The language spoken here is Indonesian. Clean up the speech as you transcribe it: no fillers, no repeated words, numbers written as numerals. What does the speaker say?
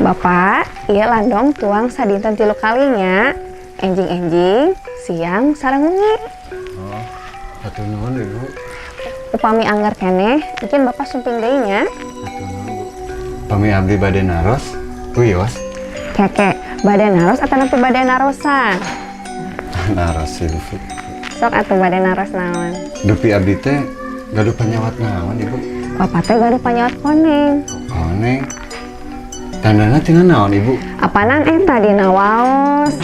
Bapak, iya landong tuang sadinten 3 kalinya. Enjing-enjing, siang sareng wengi. Oh, hatur nuhun Ibu. Upami anggar keneh, mungkin Bapak sumping deui nya. Hatur nuhun Bu. Pami abdi bade naros, kuyos. Keke, bade naros atau nepi bade narosan? Naros Ibu. Sok atuh bade naros naon? Dupi abdi teh gaduh panyawat naon Ibu? Bapak teh gaduh panyawat koneng. Koneng. Tandana tinggal naon Ibu? Apanan eta dina waos?